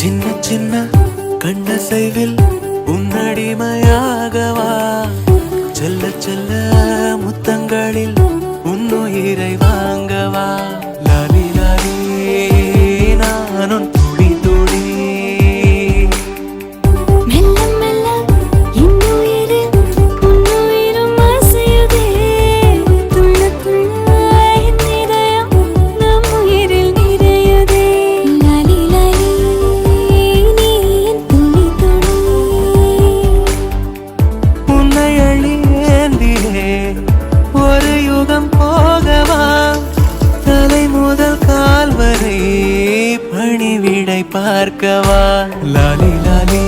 சின்ன சின்ன கண்ணசைவில் உன்னடிமையாகவா செல்ல செல்ல முத்தங்களில் உன்னுயிரை வாங்கவா லாலி லாலி நானும் துடி துடி மெல்ல மெல்ல இன்னுயிரில் உன்னுயிரும் அசையுதே துள்ள துள்ள என் இதயம் நம் உயிரில் நிறையுதே லாலி லாலி நீ என் துளி துளி உன்னை அழியேந்தியே ஒரு யுகம் போகவா தலை முதல் கால் வரை பணிவிடை பார்க்கவா லாலி லாலி